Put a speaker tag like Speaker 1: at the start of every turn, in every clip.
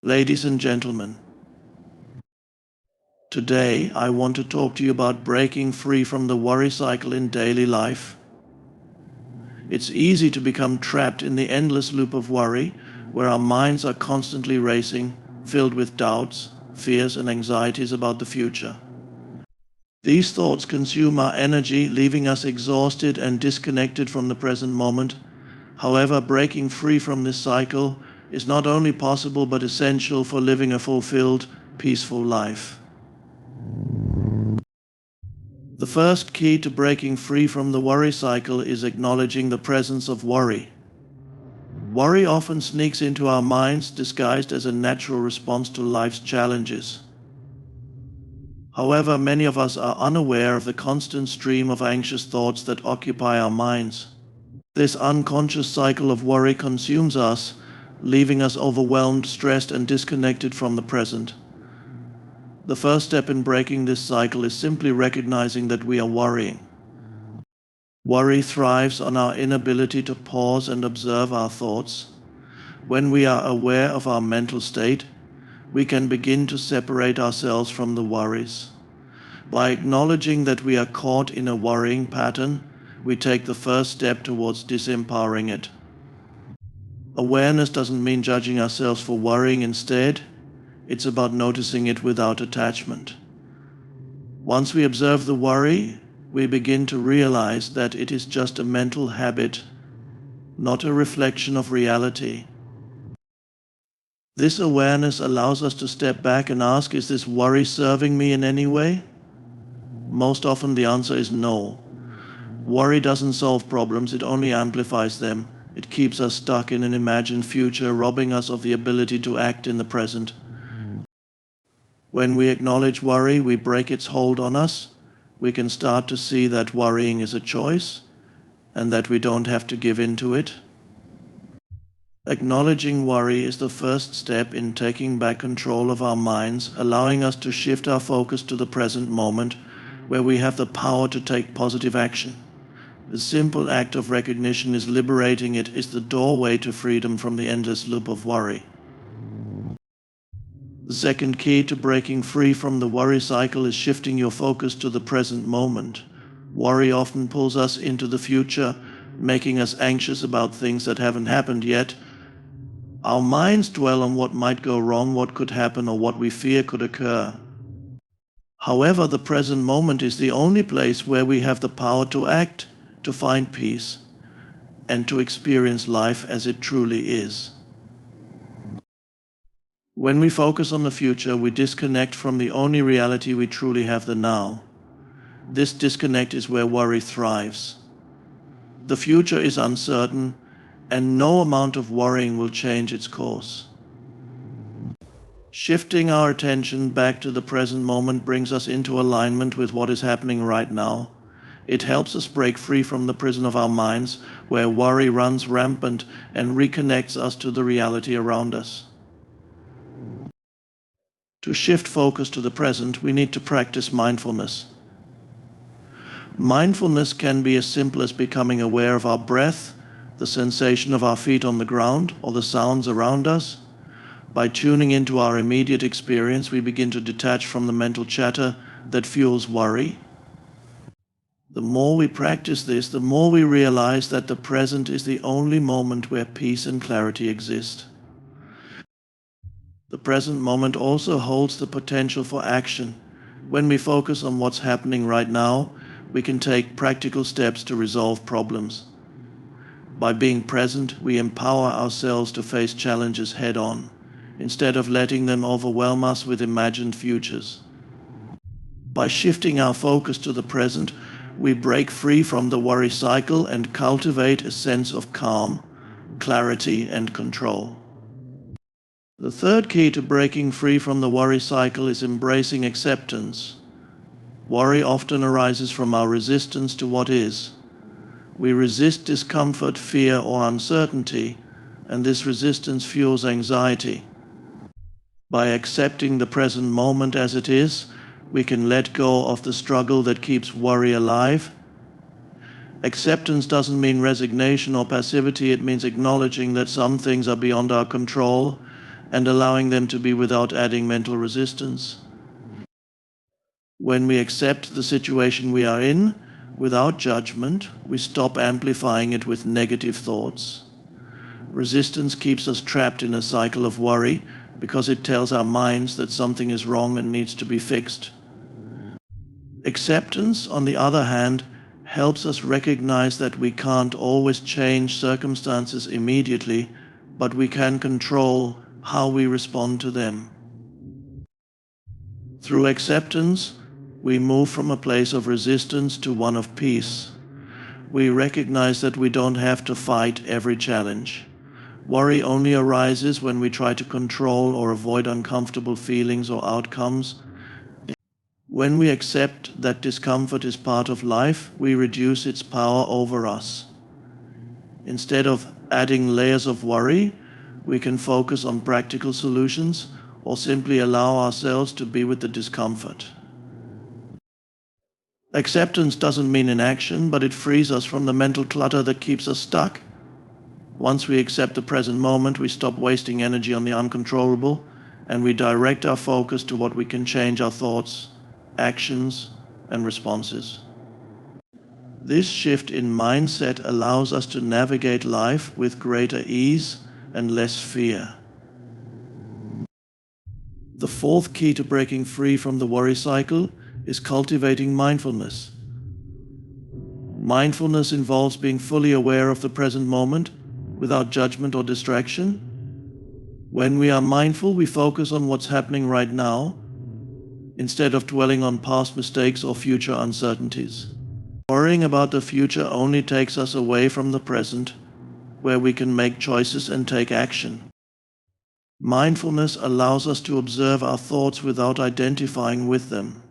Speaker 1: Ladies and gentlemen, today I want to talk to you about breaking free from the worry cycle in daily life. It's easy to become trapped in the endless loop of worry, where our minds are constantly racing, filled with doubts, fears, and anxieties about the future. These thoughts consume our energy, leaving us exhausted and disconnected from the present moment. However, breaking free from this cycle is not only possible but essential for living a fulfilled, peaceful life. The first key to breaking free from the worry cycle is acknowledging the presence of worry. Worry often sneaks into our minds disguised as a natural response to life's challenges. However, many of us are unaware of the constant stream of anxious thoughts that occupy our minds. This unconscious cycle of worry consumes us, leaving us overwhelmed, stressed, and disconnected from the present. The first step in breaking this cycle is simply recognizing that we are worrying. Worry thrives on our inability to pause and observe our thoughts. When we are aware of our mental state, we can begin to separate ourselves from the worries. By acknowledging that we are caught in a worrying pattern, we take the first step towards disempowering it. Awareness doesn't mean judging ourselves for worrying. Instead, it's about noticing it without attachment. Once we observe the worry, we begin to realize that it is just a mental habit, not a reflection of reality. This awareness allows us to step back and ask, is this worry serving me in any way? Most often the answer is no. Worry doesn't solve problems, it only amplifies them. It keeps us stuck in an imagined future, robbing us of the ability to act in the present. When we acknowledge worry, we break its hold on us. We can start to see that worrying is a choice and that we don't have to give in to it. Acknowledging worry is the first step in taking back control of our minds, allowing us to shift our focus to the present moment where we have the power to take positive action. The simple act of recognition is liberating. It is the doorway to freedom from the endless loop of worry. The second key to breaking free from the worry cycle is shifting your focus to the present moment. Worry often pulls us into the future, making us anxious about things that haven't happened yet. Our minds dwell on what might go wrong, what could happen, or what we fear could occur. However, the present moment is the only place where we have the power to act, to find peace, and to experience life as it truly is. When we focus on the future, we disconnect from the only reality we truly have, the now. This disconnect is where worry thrives. The future is uncertain, and no amount of worrying will change its course. Shifting our attention back to the present moment brings us into alignment with what is happening right now. It helps us break free from the prison of our minds, where worry runs rampant, and reconnects us to the reality around us. To shift focus to the present, we need to practice mindfulness. Mindfulness can be as simple as becoming aware of our breath, the sensation of our feet on the ground, or the sounds around us. By tuning into our immediate experience, we begin to detach from the mental chatter that fuels worry. The more we practice this, the more we realize that the present is the only moment where peace and clarity exist. The present moment also holds the potential for action. When we focus on what's happening right now, we can take practical steps to resolve problems. By being present, we empower ourselves to face challenges head-on, instead of letting them overwhelm us with imagined futures. By shifting our focus to the present, we break free from the worry cycle and cultivate a sense of calm, clarity, and control. The third key to breaking free from the worry cycle is embracing acceptance. Worry often arises from our resistance to what is. We resist discomfort, fear, or uncertainty, and this resistance fuels anxiety. By accepting the present moment as it is, we can let go of the struggle that keeps worry alive. Acceptance doesn't mean resignation or passivity. It means acknowledging that some things are beyond our control and allowing them to be without adding mental resistance. When we accept the situation we are in without judgment, we stop amplifying it with negative thoughts. Resistance keeps us trapped in a cycle of worry because it tells our minds that something is wrong and needs to be fixed. Acceptance, on the other hand, helps us recognize that we can't always change circumstances immediately, but we can control how we respond to them. Through acceptance, we move from a place of resistance to one of peace. We recognize that we don't have to fight every challenge. Worry only arises when we try to control or avoid uncomfortable feelings or outcomes. When we accept that discomfort is part of life, we reduce its power over us. Instead of adding layers of worry, we can focus on practical solutions or simply allow ourselves to be with the discomfort. Acceptance doesn't mean inaction, but it frees us from the mental clutter that keeps us stuck. Once we accept the present moment, we stop wasting energy on the uncontrollable, and we direct our focus to what we can change: our thoughts, actions, and responses. This shift in mindset allows us to navigate life with greater ease and less fear. The fourth key to breaking free from the worry cycle is cultivating mindfulness. Mindfulness involves being fully aware of the present moment without judgment or distraction. When we are mindful, we focus on what's happening right now instead of dwelling on past mistakes or future uncertainties. Worrying about the future only takes us away from the present, where we can make choices and take action. Mindfulness allows us to observe our thoughts without identifying with them.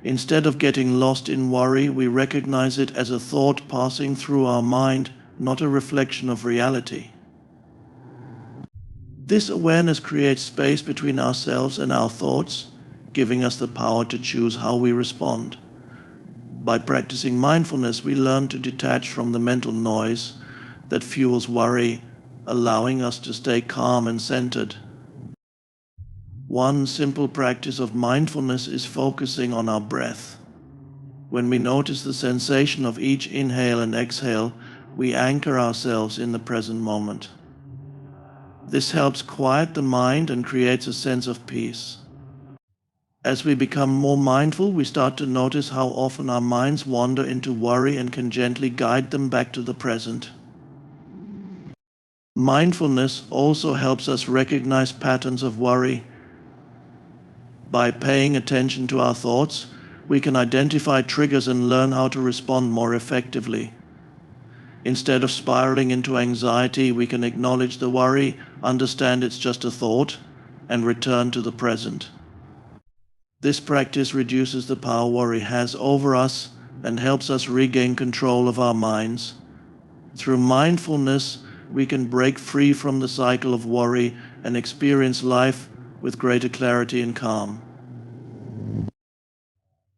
Speaker 1: Instead of getting lost in worry, we recognize it as a thought passing through our mind, not a reflection of reality. This awareness creates space between ourselves and our thoughts, giving us the power to choose how we respond. By practicing mindfulness, we learn to detach from the mental noise that fuels worry, allowing us to stay calm and centered. One simple practice of mindfulness is focusing on our breath. When we notice the sensation of each inhale and exhale, we anchor ourselves in the present moment. This helps quiet the mind and creates a sense of peace. As we become more mindful, we start to notice how often our minds wander into worry and can gently guide them back to the present. Mindfulness also helps us recognize patterns of worry. By paying attention to our thoughts, we can identify triggers and learn how to respond more effectively. Instead of spiraling into anxiety, we can acknowledge the worry, understand it's just a thought, and return to the present. This practice reduces the power worry has over us and helps us regain control of our minds. Through mindfulness, we can break free from the cycle of worry and experience life with greater clarity and calm.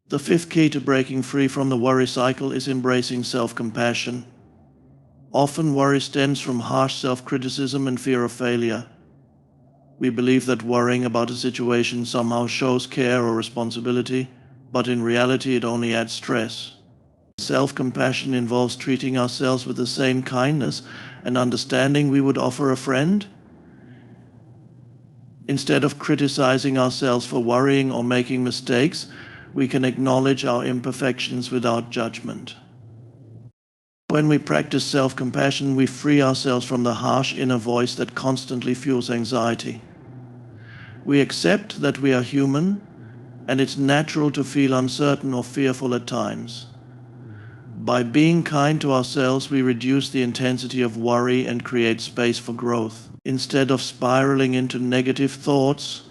Speaker 1: The fifth key to breaking free from the worry cycle is embracing self-compassion. Often worry stems from harsh self-criticism and fear of failure. We believe that worrying about a situation somehow shows care or responsibility, but in reality it only adds stress. Self-compassion involves treating ourselves with the same kindness and understanding we would offer a friend. Instead of criticizing ourselves for worrying or making mistakes, we can acknowledge our imperfections without judgment. When we practice self-compassion, we free ourselves from the harsh inner voice that constantly fuels anxiety. We accept that we are human, and it's natural to feel uncertain or fearful at times. By being kind to ourselves, we reduce the intensity of worry and create space for growth. Instead of spiraling into negative thoughts,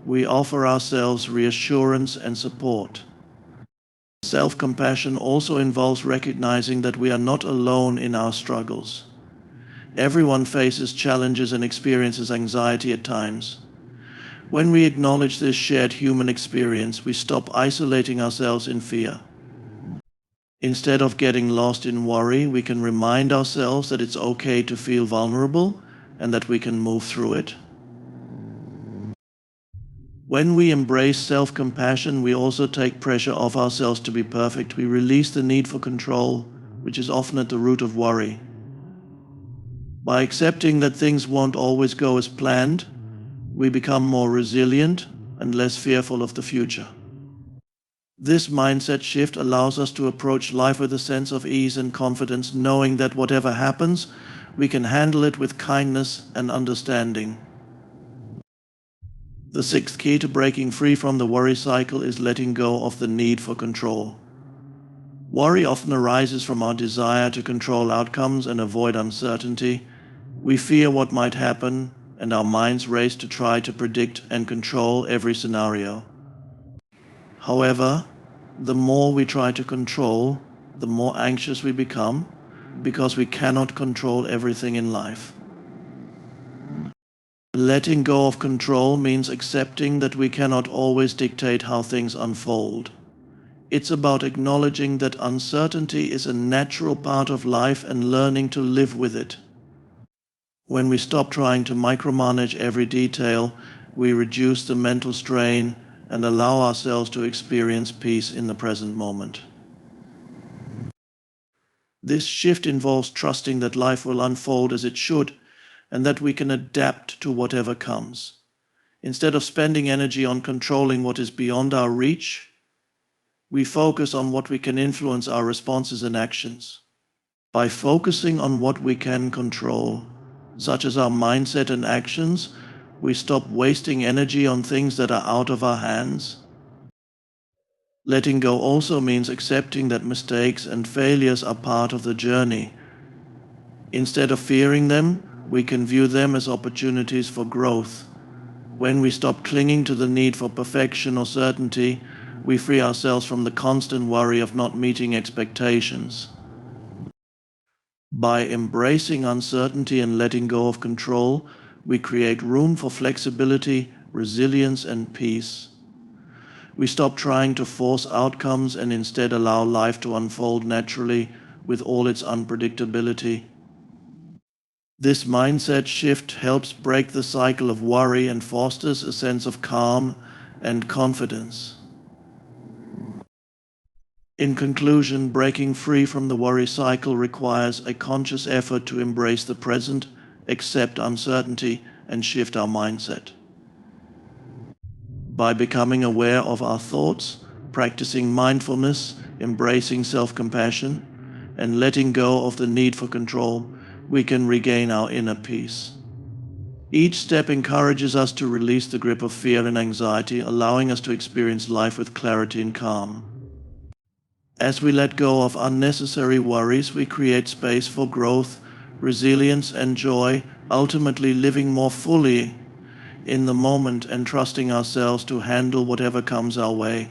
Speaker 1: we offer ourselves reassurance and support. Self-compassion also involves recognizing that we are not alone in our struggles. Everyone faces challenges and experiences anxiety at times. When we acknowledge this shared human experience, we stop isolating ourselves in fear. Instead of getting lost in worry, we can remind ourselves that it's okay to feel vulnerable and that we can move through it. When we embrace self-compassion, we also take pressure off ourselves to be perfect. We release the need for control, which is often at the root of worry. By accepting that things won't always go as planned, we become more resilient and less fearful of the future. This mindset shift allows us to approach life with a sense of ease and confidence, knowing that whatever happens, we can handle it with kindness and understanding. The sixth key to breaking free from the worry cycle is letting go of the need for control. Worry often arises from our desire to control outcomes and avoid uncertainty. We fear what might happen, and our minds race to try to predict and control every scenario. However, the more we try to control, the more anxious we become, because we cannot control everything in life. Letting go of control means accepting that we cannot always dictate how things unfold. It's about acknowledging that uncertainty is a natural part of life and learning to live with it. When we stop trying to micromanage every detail, we reduce the mental strain and allow ourselves to experience peace in the present moment. This shift involves trusting that life will unfold as it should, and that we can adapt to whatever comes. Instead of spending energy on controlling what is beyond our reach, we focus on what we can influence, our responses and actions. By focusing on what we can control, such as our mindset and actions, we stop wasting energy on things that are out of our hands. Letting go also means accepting that mistakes and failures are part of the journey. Instead of fearing them, we can view them as opportunities for growth. When we stop clinging to the need for perfection or certainty, we free ourselves from the constant worry of not meeting expectations. By embracing uncertainty and letting go of control, we create room for flexibility, resilience, and peace. We stop trying to force outcomes and instead allow life to unfold naturally with all its unpredictability. This mindset shift helps break the cycle of worry and fosters a sense of calm and confidence. In conclusion, breaking free from the worry cycle requires a conscious effort to embrace the present, accept uncertainty, and shift our mindset. By becoming aware of our thoughts, practicing mindfulness, embracing self-compassion, and letting go of the need for control, we can regain our inner peace. Each step encourages us to release the grip of fear and anxiety, allowing us to experience life with clarity and calm. As we let go of unnecessary worries, we create space for growth, resilience, and joy, ultimately living more fully in the moment and trusting ourselves to handle whatever comes our way.